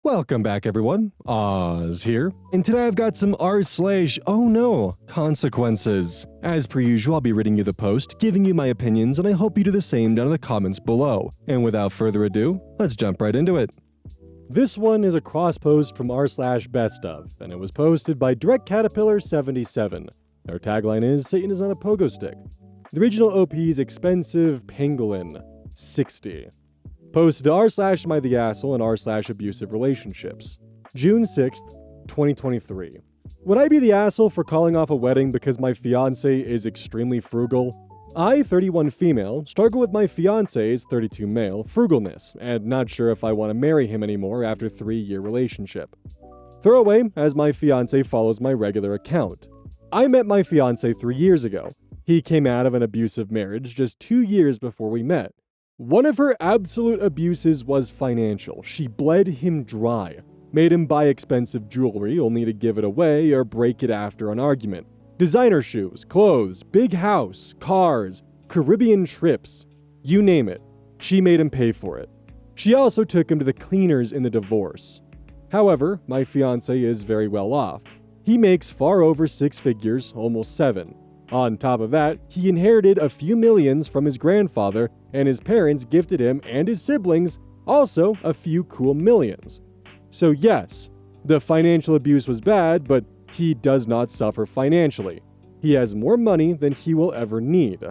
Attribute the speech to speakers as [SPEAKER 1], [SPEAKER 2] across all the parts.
[SPEAKER 1] Welcome back, everyone. Oz here, and today I've got some r/OhNoConsequences. As per usual, I'll be reading you the post, giving you my opinions, and I hope you do the same down in the comments below. And without further ado, let's jump right into it. This one is a cross post from r/bestof, and it was posted by DirectCaterpillar77. Our tagline is, Satan is on a pogo stick. The original OP is expensive pangolin, 60. Posted to r/mytheasshole and r/abusive relationships. June 6th, 2023. Would I be the asshole for calling off a wedding because my fiancé is extremely frugal? I, 31 female, struggle with my fiancé's 32 male frugalness, and not sure if I want to marry him anymore after 3-year relationship. Throwaway, as my fiancé follows my regular account. I met my fiancé 3 years ago. He came out of an abusive marriage just 2 years before we met. One of her absolute abuses was financial. She bled him dry, made him buy expensive jewelry only to give it away or break it after an argument. Designer shoes, clothes, big house, cars, Caribbean trips, you name it. She made him pay for it. She also took him to the cleaners in the divorce. However, my fiancé is very well off. He makes far over 6 figures, almost 7. On top of that, he inherited a few millions from his grandfather, and his parents gifted him and his siblings also a few cool millions. So yes, the financial abuse was bad, but he does not suffer financially. He has more money than he will ever need.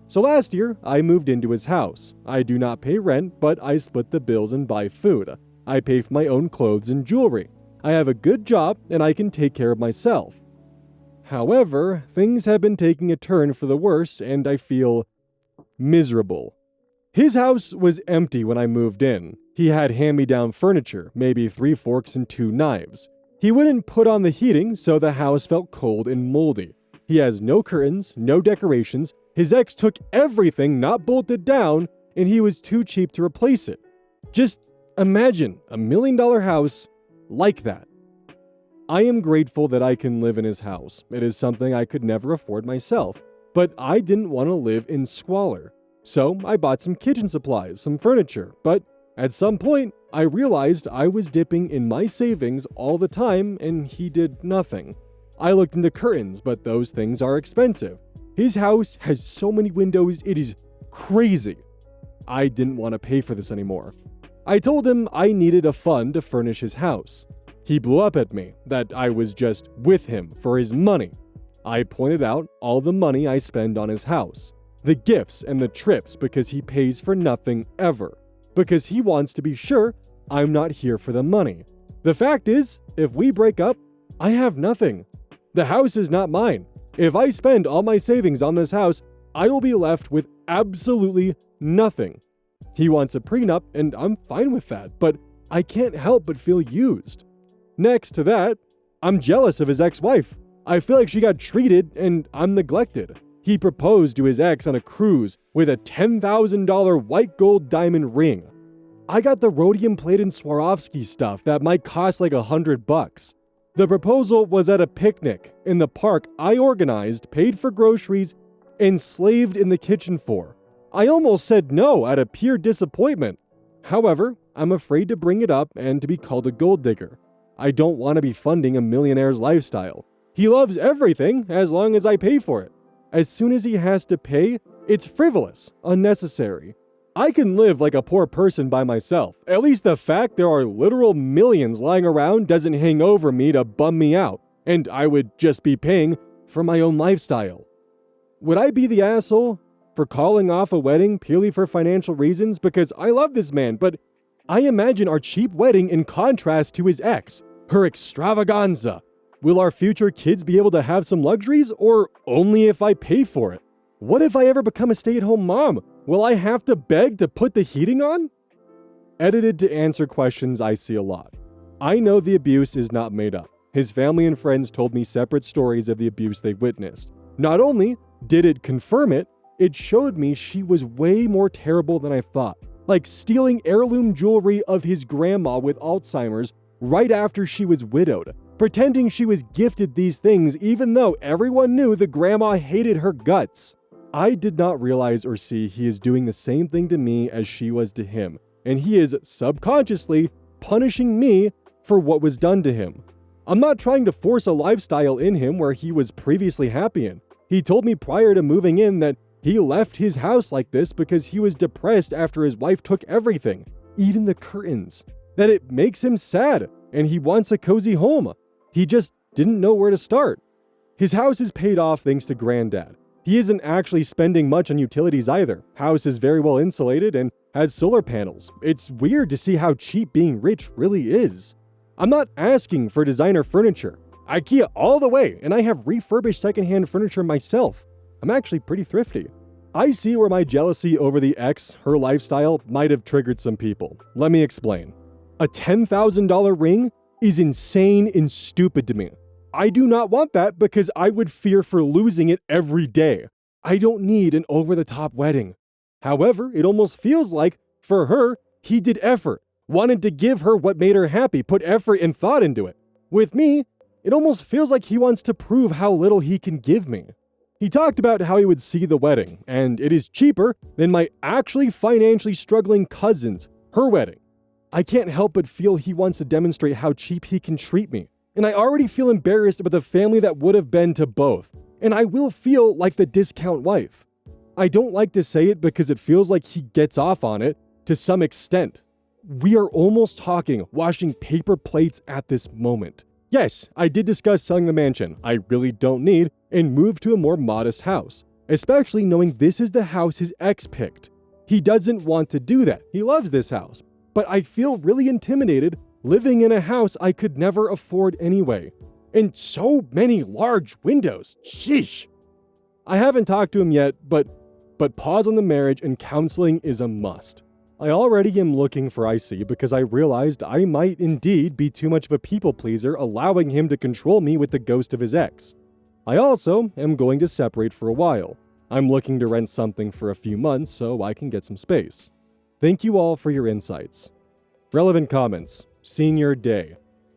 [SPEAKER 1] So last year, I moved into his house. I do not pay rent, but I split the bills and buy food. I pay for my own clothes and jewelry. I have a good job, and I can take care of myself. However, things have been taking a turn for the worse, and I feel miserable. His house was empty when I moved in. He had hand-me-down furniture, maybe 3 forks and 2 knives. He wouldn't put on the heating, so the house felt cold and moldy. He has no curtains, no decorations. His ex took everything not bolted down, and he was too cheap to replace it. Just imagine a $1 million house like that. I am grateful that I can live in his house. It is something I could never afford myself, but I didn't want to live in squalor. So I bought some kitchen supplies, some furniture, but at some point I realized I was dipping in my savings all the time and he did nothing. I looked into curtains, but those things are expensive. His house has so many windows, it is crazy. I didn't want to pay for this anymore. I told him I needed a fund to furnish his house. He blew up at me that I was just with him for his money. I pointed out all the money I spend on his house, the gifts and the trips because he pays for nothing ever, because he wants to be sure I'm not here for the money. The fact is, if we break up, I have nothing. The house is not mine. If I spend all my savings on this house, I will be left with absolutely nothing. He wants a prenup, and I'm fine with that, but I can't help but feel used. Next to that, I'm jealous of his ex-wife. I feel like she got treated and I'm neglected. He proposed to his ex on a cruise with a $10,000 white gold diamond ring. I got the rhodium plated Swarovski stuff that might cost like $100. The proposal was at a picnic in the park I organized, paid for groceries, and slaved in the kitchen for. I almost said no out of pure disappointment. However, I'm afraid to bring it up and to be called a gold digger. I don't want to be funding a millionaire's lifestyle. He loves everything as long as I pay for it. As soon as he has to pay, it's frivolous, unnecessary. I can live like a poor person by myself. At least the fact there are literal millions lying around doesn't hang over me to bum me out, and I would just be paying for my own lifestyle. Would I be the asshole for calling off a wedding purely for financial reasons? Because I love this man, but I imagine our cheap wedding in contrast to his ex. Her extravaganza. Will our future kids be able to have some luxuries, or only if I pay for it? What if I ever become a stay-at-home mom? Will I have to beg to put the heating on? Edited to answer questions I see a lot. I know the abuse is not made up. His family and friends told me separate stories of the abuse they witnessed. Not only did it confirm it, it showed me she was way more terrible than I thought. Like stealing heirloom jewelry of his grandma with Alzheimer's right after she was widowed, pretending she was gifted these things even though everyone knew the grandma hated her guts. I did not realize or see he is doing the same thing to me as she was to him, and he is subconsciously punishing me for what was done to him. I'm not trying to force a lifestyle in him where he was previously happy in. He told me prior to moving in that he left his house like this because he was depressed after his wife took everything, even the curtains, that it makes him sad and he wants a cozy home. He just didn't know where to start. His house is paid off thanks to Granddad. He isn't actually spending much on utilities either. House is very well insulated and has solar panels. It's weird to see how cheap being rich really is. I'm not asking for designer furniture. IKEA all the way, and I have refurbished secondhand furniture myself. I'm actually pretty thrifty. I see where my jealousy over the ex, her lifestyle, might have triggered some people. Let me explain. A $10,000 ring is insane and stupid to me. I do not want that because I would fear for losing it every day. I don't need an over-the-top wedding. However, it almost feels like, for her, he did effort, wanted to give her what made her happy, put effort and thought into it. With me, it almost feels like he wants to prove how little he can give me. He talked about how he would see the wedding, and it is cheaper than my actually financially struggling cousin's, her wedding. I can't help but feel he wants to demonstrate how cheap he can treat me. And I already feel embarrassed about the family that would have been to both. And I will feel like the discount wife. I don't like to say it because it feels like he gets off on it to some extent. We are almost talking washing paper plates at this moment. Yes, I did discuss selling the mansion I really don't need and move to a more modest house, especially knowing this is the house his ex picked. He doesn't want to do that. He loves this house. But I feel really intimidated living in a house I could never afford anyway. And so many large windows. Sheesh. I haven't talked to him yet, but pause on the marriage and counseling is a must. I already am looking for IC because I realized I might indeed be too much of a people pleaser, allowing him to control me with the ghost of his ex. I also am going to separate for a while. I'm looking to rent something for a few months so I can get some space. Thank you all for your insights. Relevant comments. Senior Day.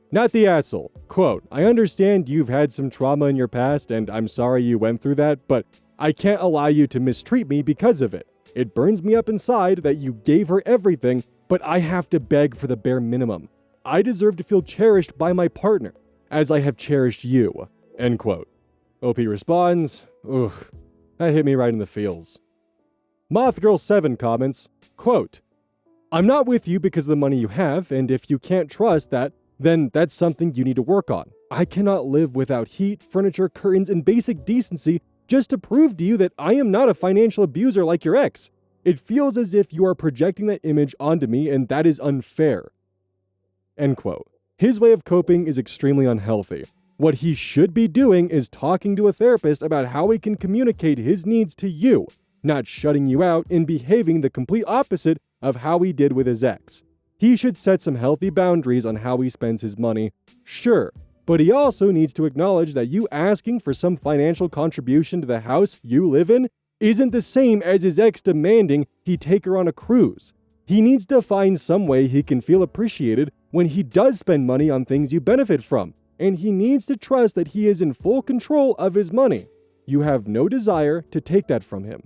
[SPEAKER 1] Not the asshole. Quote, I understand you've had some trauma in your past and I'm sorry you went through that, but I can't allow you to mistreat me because of it. It burns me up inside that you gave her everything, but I have to beg for the bare minimum. I deserve to feel cherished by my partner, as I have cherished you. End quote. OP responds, ugh, that hit me right in the feels. MothGirl7 comments, quote, I'm not with you because of the money you have, and if you can't trust that, then that's something you need to work on. I cannot live without heat, furniture, curtains, and basic decency just to prove to you that I am not a financial abuser like your ex. It feels as if you are projecting that image onto me, and that is unfair. End quote. His way of coping is extremely unhealthy. What he should be doing is talking to a therapist about how he can communicate his needs to you, not shutting you out and behaving the complete opposite of how he did with his ex. He should set some healthy boundaries on how he spends his money, sure, but he also needs to acknowledge that you asking for some financial contribution to the house you live in isn't the same as his ex demanding he take her on a cruise. He needs to find some way he can feel appreciated when he does spend money on things you benefit from, and he needs to trust that he is in full control of his money. You have no desire to take that from him.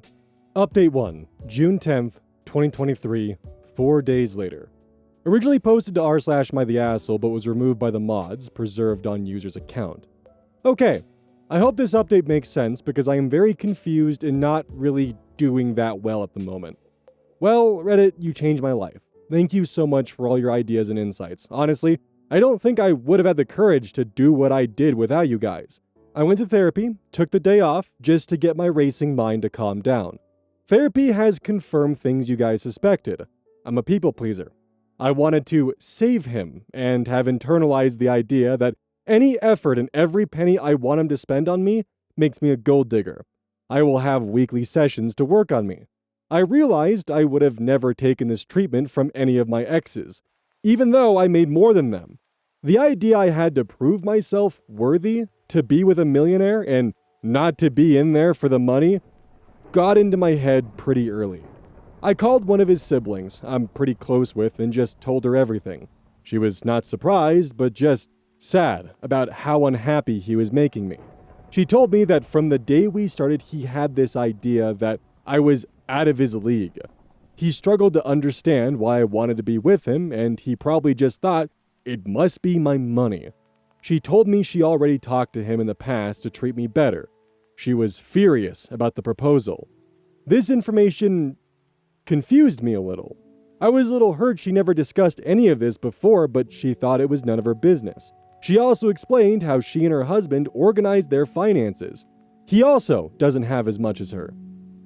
[SPEAKER 1] Update 1, June 10th, 2023, 4 days later. Originally posted to r/mytheasshole but was removed by the mods, preserved on user's account. Okay, I hope this update makes sense because I am very confused and not really doing that well at the moment. Well, Reddit, you changed my life. Thank you so much for all your ideas and insights. Honestly, I don't think I would have had the courage to do what I did without you guys. I went to therapy, took the day off, just to get my racing mind to calm down. Therapy has confirmed things you guys suspected. I'm a people pleaser. I wanted to save him and have internalized the idea that any effort and every penny I want him to spend on me makes me a gold digger. I will have weekly sessions to work on me. I realized I would have never taken this treatment from any of my exes, even though I made more than them. The idea I had to prove myself worthy to be with a millionaire and not to be in there for the money got into my head pretty early. I called one of his siblings I'm pretty close with and just told her everything. She was not surprised, but just sad about how unhappy he was making me. She told me that from the day we started, he had this idea that I was out of his league. He struggled to understand why I wanted to be with him, and he probably just thought, it must be my money. She told me she already talked to him in the past to treat me better. She was furious about the proposal. This information confused me a little. I was a little hurt she never discussed any of this before, but she thought it was none of her business. She also explained how she and her husband organized their finances. He also doesn't have as much as her.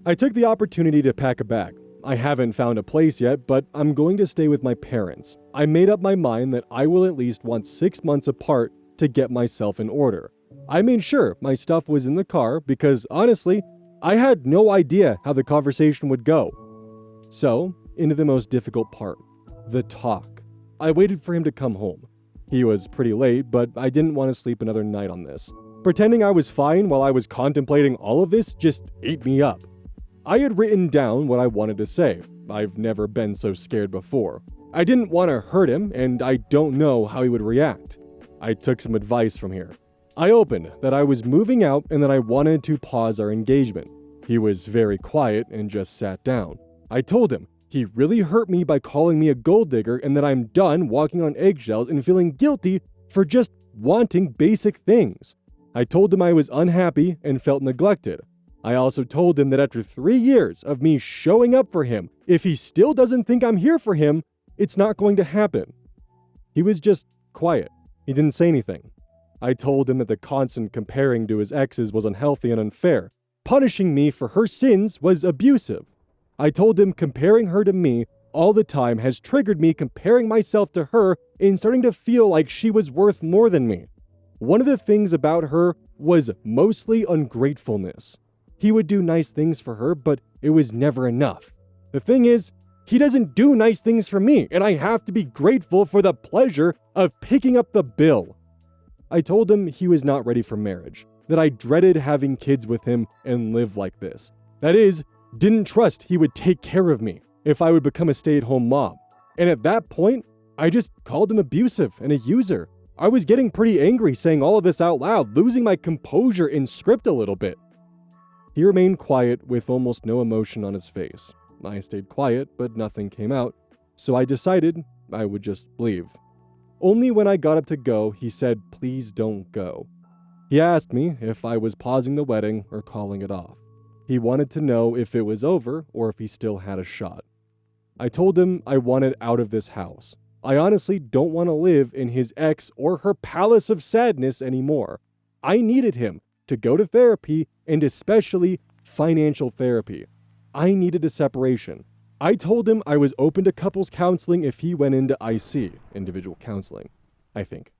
[SPEAKER 1] I took the opportunity to pack a bag. I haven't found a place yet, but I'm going to stay with my parents. I made up my mind that I will at least want 6 months apart to get myself in order. I made sure my stuff was in the car because, honestly, I had no idea how the conversation would go. So, into the most difficult part, the talk. I waited for him to come home. He was pretty late, but I didn't want to sleep another night on this. Pretending I was fine while I was contemplating all of this just ate me up. I had written down what I wanted to say. I've never been so scared before. I didn't want to hurt him, and I don't know how he would react. I took some advice from here. I opened that I was moving out and that I wanted to pause our engagement. He was very quiet and just sat down. I told him he really hurt me by calling me a gold digger and that I'm done walking on eggshells and feeling guilty for just wanting basic things. I told him I was unhappy and felt neglected. I also told him that after 3 years of me showing up for him, if he still doesn't think I'm here for him, it's not going to happen. He was just quiet. He didn't say anything. I told him that the constant comparing to his exes was unhealthy and unfair. Punishing me for her sins was abusive. I told him comparing her to me all the time has triggered me comparing myself to her and starting to feel like she was worth more than me. One of the things about her was mostly ungratefulness. He would do nice things for her, but it was never enough. The thing is, he doesn't do nice things for me, and I have to be grateful for the pleasure of picking up the bill. I told him he was not ready for marriage, that I dreaded having kids with him and live like this. That is, didn't trust he would take care of me if I would become a stay-at-home mom. And at that point, I just called him abusive and a user. I was getting pretty angry saying all of this out loud, losing my composure in script a little bit. He remained quiet with almost no emotion on his face. I stayed quiet, but nothing came out, so I decided I would just leave. Only when I got up to go, he said, "Please don't go." He asked me if I was pausing the wedding or calling it off. He wanted to know if it was over or if he still had a shot. I told him I wanted out of this house. I honestly don't want to live in his ex or her palace of sadness anymore. I needed him to go to therapy, and especially financial therapy. I needed a separation. I told him I was open to couples counseling if he went into IC, individual counseling, I think.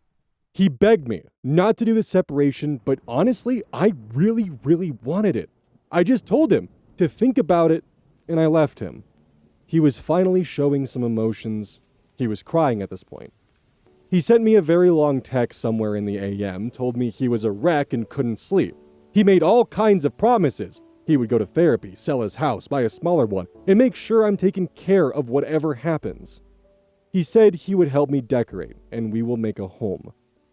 [SPEAKER 1] He begged me not to do the separation, but honestly, I really wanted it. I just told him to think about it, and I left him. He was finally showing some emotions. He was crying at this point. He sent me a very long text somewhere in the AM, told me he was a wreck and couldn't sleep. He made all kinds of promises. He would go to therapy, sell his house, buy a smaller one, and make sure I'm taking care of whatever happens. He said he would help me decorate, and we will make a home.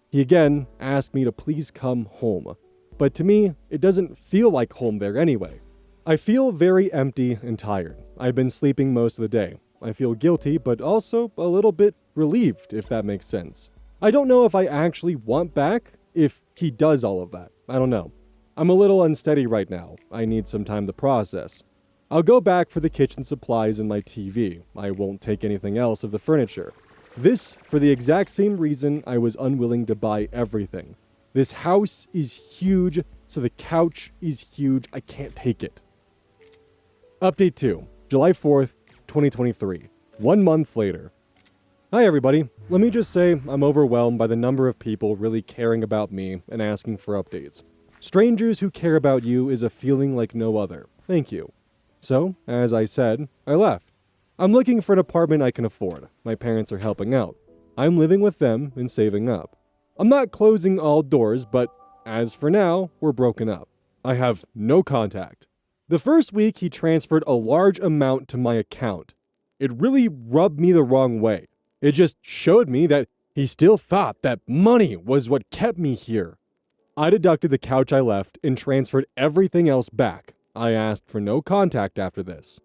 [SPEAKER 1] He again asked me to please come home. But to me, it doesn't feel like home there anyway. I feel very empty and tired. I've been sleeping most of the day. I feel guilty, but also a little bit relieved, if that makes sense. I don't know if I actually want back if he does all of that. I don't know. I'm a little unsteady right now. I need some time to process. I'll go back for the kitchen supplies and my TV. I won't take anything else of the furniture. This for the exact same reason I was unwilling to buy everything. This house is huge, so the couch is huge. I can't take it. Update 2, July 4th, 2023. 1 month later. Hi everybody. Let me just say I'm overwhelmed by the number of people really caring about me and asking for updates. Strangers who care about you is a feeling like no other. Thank you. So, as I said, I left. I'm looking for an apartment I can afford. My parents are helping out. I'm living with them and saving up. I'm not closing all doors, but as for now, we're broken up. I have no contact. The first week, he transferred a large amount to my account. It really rubbed me the wrong way. It just showed me that he still thought that money was what kept me here. I deducted the couch I left and transferred everything else back. I asked for no contact after this.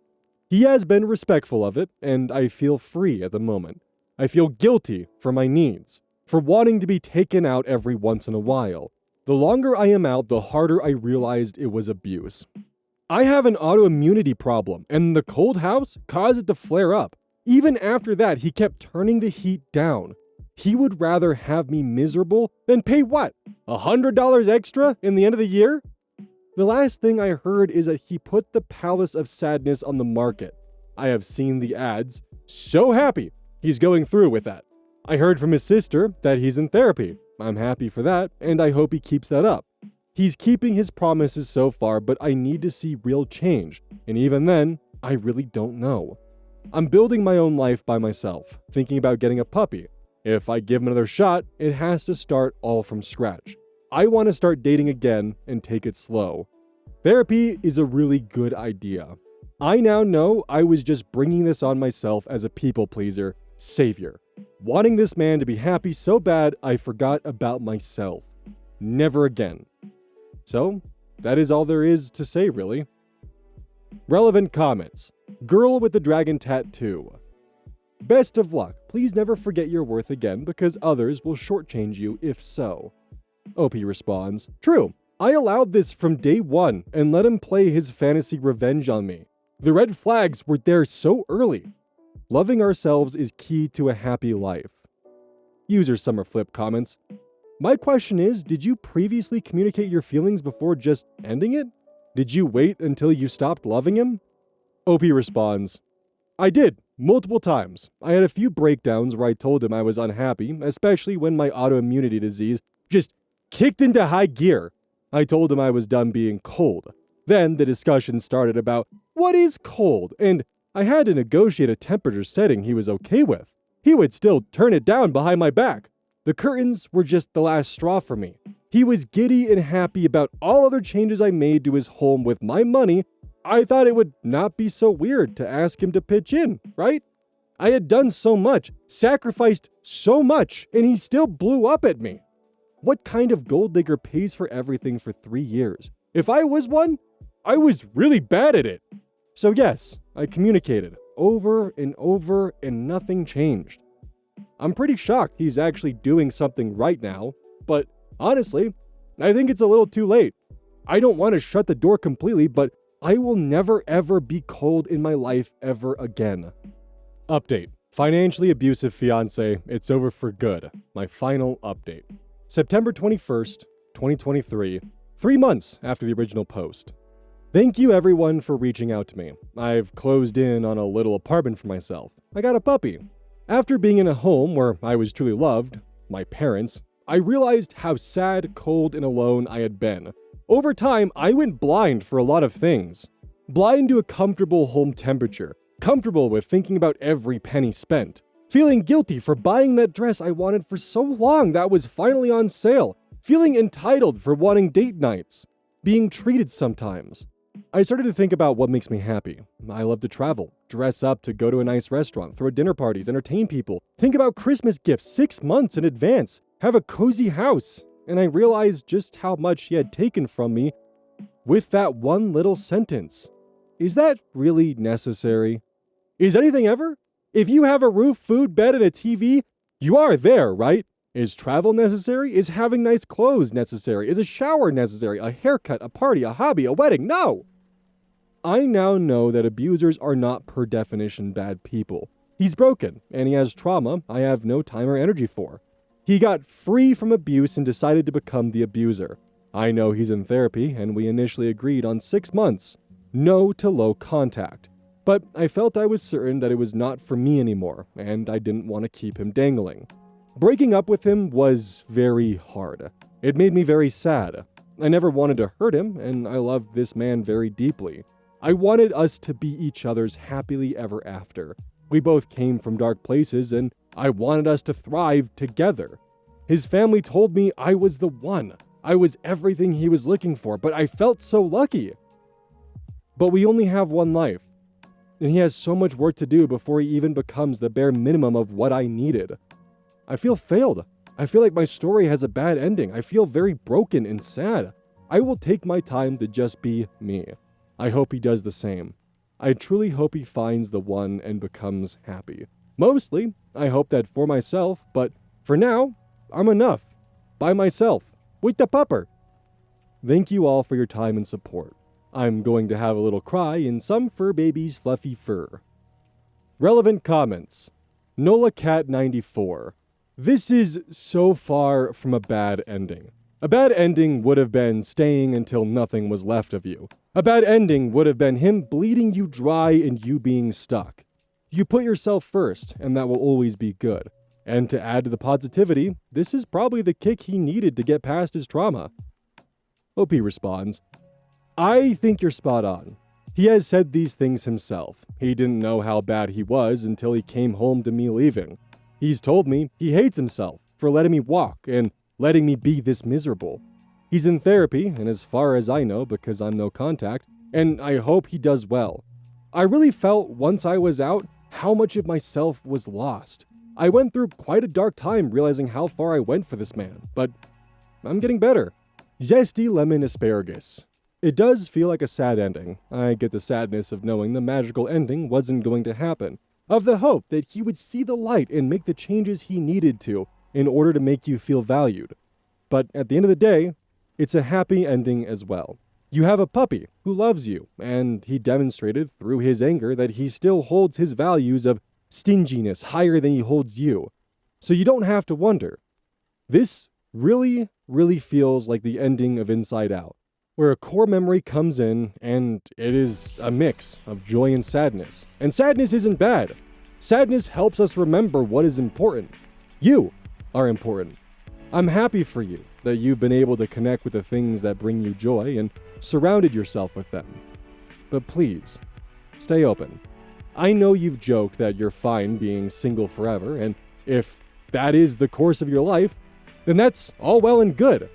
[SPEAKER 1] He has been respectful of it, and I feel free at the moment. I feel guilty for my needs, for wanting to be taken out every once in a while. The longer I am out, the harder I realized it was abuse. I have an autoimmunity problem, and the cold house caused it to flare up. Even after that, he kept turning the heat down. He would rather have me miserable than pay what? $100 extra in the end of the year? The last thing I heard is that he put the Palace of Sadness on the market. I have seen the ads. So happy he's going through with that. I heard from his sister that he's in therapy. I'm happy for that, and I hope he keeps that up. He's keeping his promises so far, but I need to see real change, and even then, I really don't know. I'm building my own life by myself, thinking about getting a puppy. If I give him another shot, it has to start all from scratch. I want to start dating again and take it slow. Therapy is a really good idea. I now know I was just bringing this on myself as a people pleaser, savior. Wanting this man to be happy so bad, I forgot about myself. Never again. So, that is all there is to say, really. Relevant comments. Girl with the dragon tattoo. Best of luck. Please never forget your worth again because others will shortchange you if so. OP responds, True. I allowed this from day one and let him play his fantasy revenge on me. The red flags were there so early. Loving ourselves is key to a happy life. User Summer Flip comments, My question is, did you previously communicate your feelings before just ending it? Did you wait until you stopped loving him? OP responds, I did, multiple times. I had a few breakdowns where I told him I was unhappy, especially when my autoimmunity disease just kicked into high gear. I told him I was done being cold. Then the discussion started about what is cold, and I had to negotiate a temperature setting he was okay with. He would still turn it down behind my back. The curtains were just the last straw for me. He was giddy and happy about all other changes I made to his home with my money. I thought it would not be so weird to ask him to pitch in, right? I had done so much, sacrificed so much, and he still blew up at me. What kind of gold digger pays for everything for 3 years? If I was one, I was really bad at it. So yes, I communicated over and over and nothing changed. I'm pretty shocked he's actually doing something right now, but honestly, I think it's a little too late. I don't want to shut the door completely, but I will never ever be cold in my life ever again. Update. Financially abusive fiancé, it's over for good. My final update. September 21st, 2023, 3 months after the original post. Thank you everyone for reaching out to me. I've closed in on a little apartment for myself. I got a puppy. After being in a home where I was truly loved, my parents, I realized how sad, cold, and alone I had been. Over time, I went blind for a lot of things. Blind to a comfortable home temperature, comfortable with thinking about every penny spent, feeling guilty for buying that dress I wanted for so long that was finally on sale, feeling entitled for wanting date nights, being treated sometimes. I started to think about what makes me happy. I love to travel, dress up to go to a nice restaurant, throw dinner parties, entertain people, think about Christmas gifts 6 months in advance, have a cozy house, and I realized just how much he had taken from me with that one little sentence. Is that really necessary? Is anything ever? If you have a roof, food, bed, and a TV, you are there, right? Is travel necessary? Is having nice clothes necessary? Is a shower necessary? A haircut, a party, a hobby, a wedding? No! I now know that abusers are not per definition bad people. He's broken, and he has trauma I have no time or energy for. He got free from abuse and decided to become the abuser. I know he's in therapy, and we initially agreed on 6 months. No to low contact. But I felt I was certain that it was not for me anymore, and I didn't want to keep him dangling. Breaking up with him was very hard. It made me very sad. I never wanted to hurt him, and I loved this man very deeply. I wanted us to be each other's happily ever after. We both came from dark places, and I wanted us to thrive together. His family told me I was the one. I was everything he was looking for, but I felt so lucky. But we only have one life. And he has so much work to do before he even becomes the bare minimum of what I needed. I feel failed. I feel like my story has a bad ending. I feel very broken and sad. I will take my time to just be me. I hope he does the same. I truly hope he finds the one and becomes happy. Mostly, I hope that for myself, but for now, I'm enough. By myself. With the pupper. Thank you all for your time and support. I'm going to have a little cry in some fur baby's fluffy fur. Relevant comments. NolaCat94. This is so far from a bad ending. A bad ending would have been staying until nothing was left of you. A bad ending would have been him bleeding you dry and you being stuck. You put yourself first, and that will always be good. And to add to the positivity, this is probably the kick he needed to get past his trauma. OP responds, I think you're spot on. He has said these things himself. He didn't know how bad he was until he came home to me leaving. He's told me he hates himself for letting me walk and letting me be this miserable. He's in therapy, and as far as I know, because I'm no contact, and I hope he does well. I really felt once I was out how much of myself was lost. I went through quite a dark time realizing how far I went for this man, but I'm getting better. Zesty lemon asparagus. It does feel like a sad ending. I get the sadness of knowing the magical ending wasn't going to happen, of the hope that he would see the light and make the changes he needed to in order to make you feel valued. But at the end of the day, it's a happy ending as well. You have a puppy who loves you, and he demonstrated through his anger that he still holds his values of stinginess higher than he holds you. So you don't have to wonder. This really feels like the ending of Inside Out, where a core memory comes in and it is a mix of joy and sadness. And sadness isn't bad. Sadness helps us remember what is important. You are important. I'm happy for you that you've been able to connect with the things that bring you joy and surrounded yourself with them. But please, stay open. I know you've joked that you're fine being single forever, and if that is the course of your life, then that's all well and good.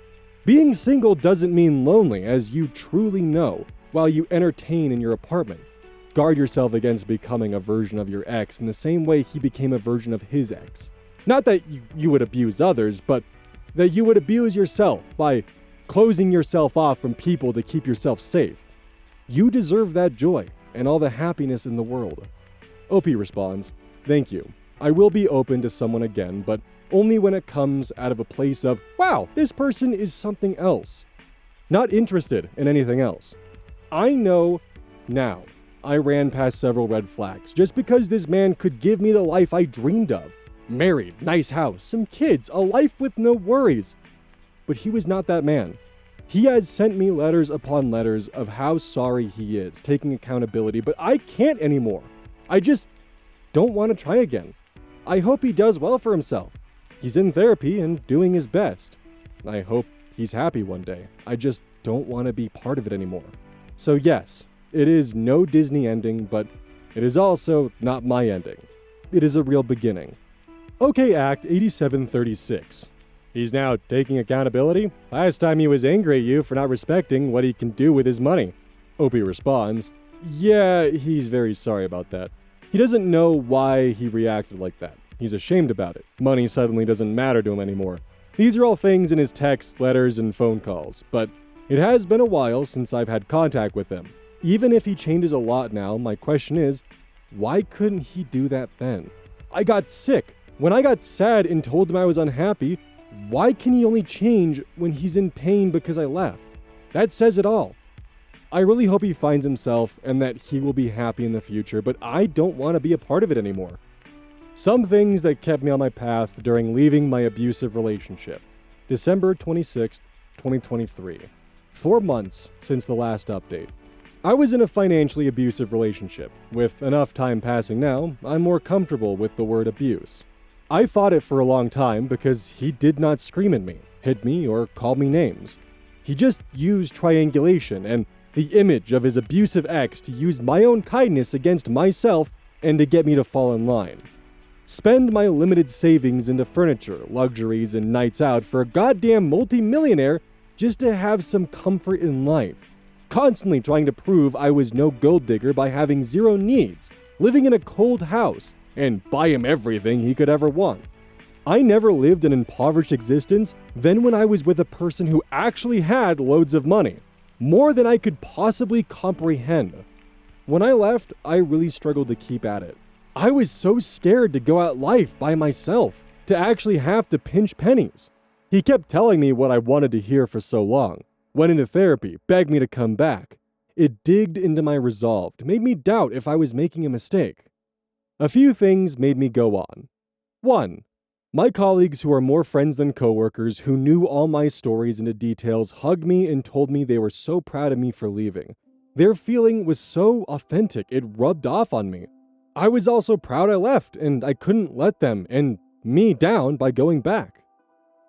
[SPEAKER 1] Being single doesn't mean lonely, as you truly know, while you entertain in your apartment. Guard yourself against becoming a version of your ex in the same way he became a version of his ex. Not that you would abuse others, but that you would abuse yourself by closing yourself off from people to keep yourself safe. You deserve that joy and all the happiness in the world. OP responds, thank you. I will be open to someone again, but only when it comes out of a place of, wow, this person is something else. Not interested in anything else. I know now I ran past several red flags just because this man could give me the life I dreamed of. Married, nice house, some kids, a life with no worries. But he was not that man. He has sent me letters upon letters of how sorry he is, taking accountability, but I can't anymore. I just don't want to try again. I hope he does well for himself. He's in therapy and doing his best. I hope he's happy one day. I just don't want to be part of it anymore. So yes, it is no Disney ending, but it is also not my ending. It is a real beginning. OK Act 8736. He's now taking accountability? Last time he was angry at you for not respecting what he can do with his money. OP responds, yeah, he's very sorry about that. He doesn't know why he reacted like that. He's ashamed about it. Money suddenly doesn't matter to him anymore. These are all things in his texts, letters, and phone calls, but it has been a while since I've had contact with him. Even if he changes a lot now, my question is, why couldn't he do that then? I got sick. When I got sad and told him I was unhappy, why can he only change when he's in pain because I left? That says it all. I really hope he finds himself and that he will be happy in the future, but I don't want to be a part of it anymore. Some things that kept me on my path during leaving my abusive relationship. December 26th, 2023. 4 months since the last update. I was in a financially abusive relationship. With enough time passing now, I'm more comfortable with the word abuse. I fought it for a long time because he did not scream at me, hit me, or call me names. He just used triangulation and the image of his abusive ex to use my own kindness against myself and to get me to fall in line. Spend my limited savings into furniture, luxuries, and nights out for a goddamn multi-millionaire just to have some comfort in life. Constantly trying to prove I was no gold digger by having zero needs, living in a cold house, and buy him everything he could ever want. I never lived an impoverished existence than when I was with a person who actually had loads of money, more than I could possibly comprehend. When I left, I really struggled to keep at it. I was so scared to go at life by myself, to actually have to pinch pennies. He kept telling me what I wanted to hear for so long, went into therapy, begged me to come back. It digged into my resolve, made me doubt if I was making a mistake. A few things made me go on. 1. My colleagues who are more friends than coworkers, who knew all my stories into details, hugged me and told me they were so proud of me for leaving. Their feeling was so authentic, it rubbed off on me. I was also proud I left, and I couldn't let them and me down by going back.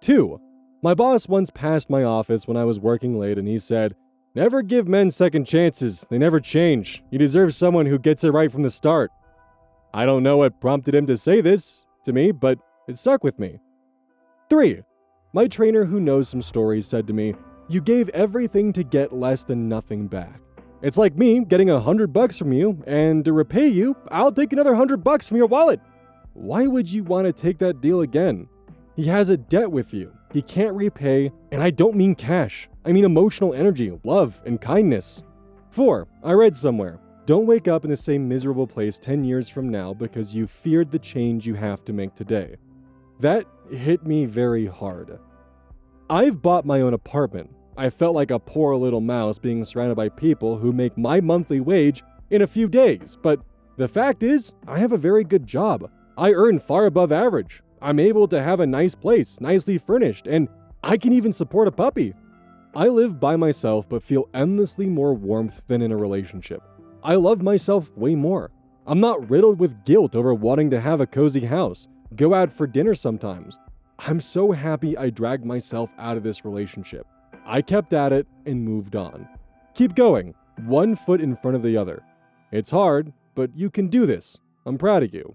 [SPEAKER 1] 2. My boss once passed my office when I was working late and he said, "Never give men second chances, they never change. You deserve someone who gets it right from the start." I don't know what prompted him to say this to me, but it stuck with me. 3. My trainer who knows some stories said to me, "You gave everything to get less than nothing back. It's like me getting $100 from you, and to repay you, I'll take another $100 from your wallet. Why would you want to take that deal again? He has a debt with you. He can't repay, and I don't mean cash. I mean emotional energy, love, and kindness." 4. I read somewhere, don't wake up in the same miserable place 10 years from now because you feared the change you have to make today. That hit me very hard. I've bought my own apartment. I felt like a poor little mouse being surrounded by people who make my monthly wage in a few days, but the fact is, I have a very good job. I earn far above average. I'm able to have a nice place, nicely furnished, and I can even support a puppy. I live by myself but feel endlessly more warmth than in a relationship. I love myself way more. I'm not riddled with guilt over wanting to have a cozy house, go out for dinner sometimes. I'm so happy I dragged myself out of this relationship. I kept at it and moved on. Keep going, one foot in front of the other. It's hard, but you can do this. I'm proud of you.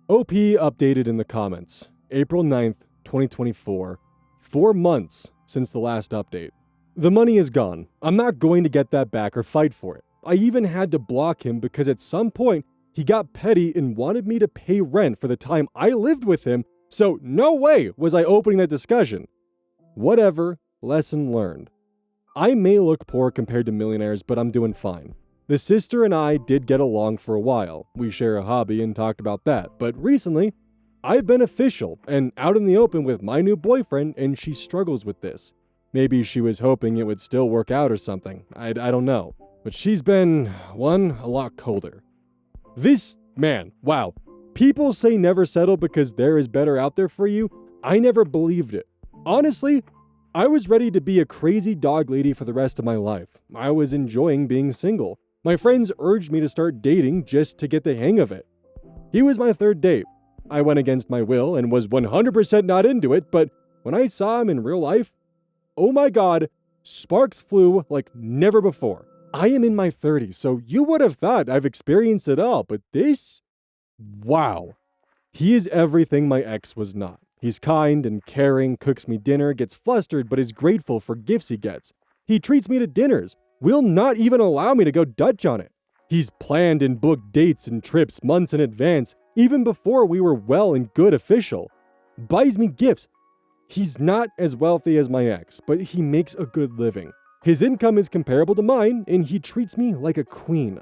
[SPEAKER 1] OP updated in the comments. April 9th, 2024. 4 months since the last update. The money is gone. I'm not going to get that back or fight for it. I even had to block him because at some point he got petty and wanted me to pay rent for the time I lived with him, so no way was I opening that discussion. Whatever, lesson learned. I may look poor compared to millionaires, but I'm doing fine. The sister and I did get along for a while. We share a hobby and talked about that, but recently, I've been official and out in the open with my new boyfriend and she struggles with this. Maybe she was hoping it would still work out or something. I don't know. But she's been, a lot colder. This man, wow. People say never settle because there is better out there for you. I never believed it. Honestly, I was ready to be a crazy dog lady for the rest of my life. I was enjoying being single. My friends urged me to start dating just to get the hang of it. He was my 3rd date. I went against my will and was 100% not into it, but when I saw him in real life, oh my god, sparks flew like never before. I am in my 30s, so you would have thought I've experienced it all, but this? Wow. He is everything my ex was not. He's kind and caring, cooks me dinner, gets flustered, but is grateful for gifts he gets. He treats me to dinners, will not even allow me to go Dutch on it. He's planned and booked dates and trips months in advance, even before we were well and good official. Buys me gifts. He's not as wealthy as my ex, but he makes a good living. His income is comparable to mine, and he treats me like a queen.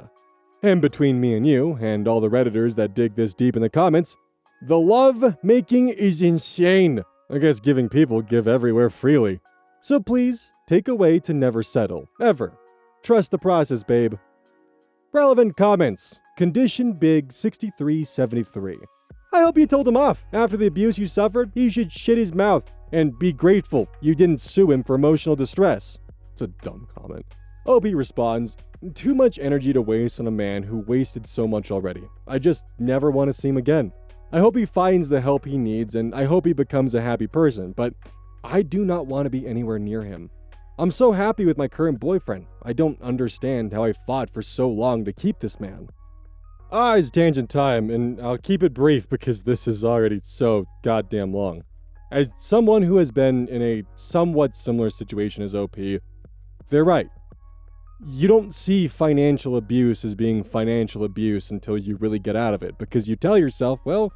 [SPEAKER 1] And between me and you, and all the Redditors that dig this deep in the comments, the love making is insane. I guess giving people give everywhere freely. So please, take away to never settle, ever. Trust the process, babe. Relevant comments. Condition Big 6373. I hope you told him off. After the abuse you suffered, he should shit his mouth and be grateful you didn't sue him for emotional distress. It's a dumb comment. OP responds, too much energy to waste on a man who wasted so much already. I just never want to see him again. I hope he finds the help he needs and I hope he becomes a happy person, but I do not want to be anywhere near him. I'm so happy with my current boyfriend. I don't understand how I fought for so long to keep this man. It's tangent time, and I'll keep it brief because this is already so goddamn long. As someone who has been in a somewhat similar situation as OP, they're right. You don't see financial abuse as being financial abuse until you really get out of it, because you tell yourself, well,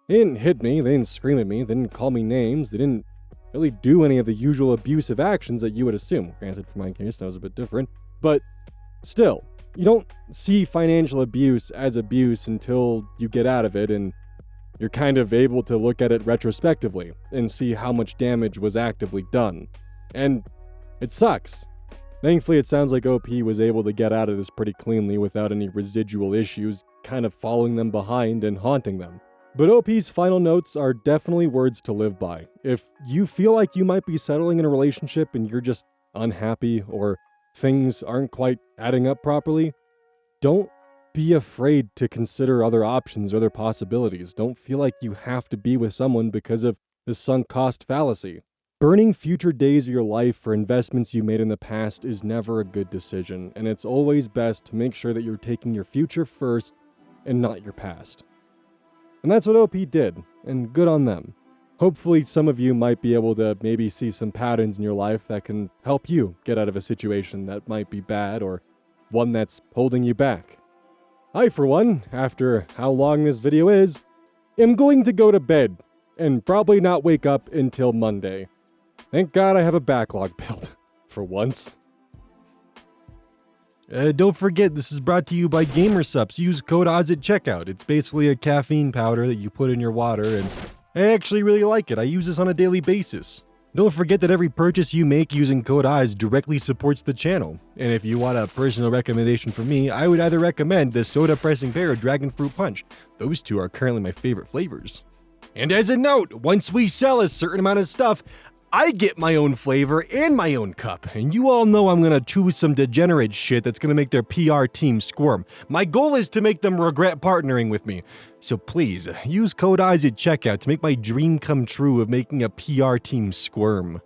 [SPEAKER 1] they didn't hit me, they didn't scream at me, they didn't call me names, they didn't really do any of the usual abusive actions that you would assume. Granted, for my case, that was a bit different, but still, You don't see financial abuse as abuse until you get out of it and you're kind of able to look at it retrospectively and see how much damage was actively done. And it sucks. Thankfully, it sounds like OP was able to get out of this pretty cleanly without any residual issues kind of following them behind and haunting them. But OP's final notes are definitely words to live by. If you feel like you might be settling in a relationship and you're just unhappy or things aren't quite adding up properly, don't be afraid to consider other options or other possibilities. Don't feel like you have to be with someone because of the sunk cost fallacy. Burning future days of your life for investments you made in the past is never a good decision, and it's always best to make sure that you're taking your future first and not your past. And that's what OP did, and good on them. Hopefully some of you might be able to maybe see some patterns in your life that can help you get out of a situation that might be bad or one that's holding you back. I, for one, after how long this video is, am going to go to bed and probably not wake up until Monday. Thank God I have a backlog built, for once. Don't forget, this is brought to you by GamerSupps. Use code ODDS at checkout. It's basically a caffeine powder that you put in your water, and I actually really like it. I use this on a daily basis. Don't forget that every purchase you make using code ODDS directly supports the channel. And if you want a personal recommendation from me, I would either recommend the Soda Pressing Pear or Dragon Fruit Punch. Those two are currently my favorite flavors. And as a note, once we sell a certain amount of stuff, I get my own flavor and my own cup, and you all know I'm gonna choose some degenerate shit that's gonna make their PR team squirm. My goal is to make them regret partnering with me. So please, use code ODDS at checkout to make my dream come true of making a PR team squirm.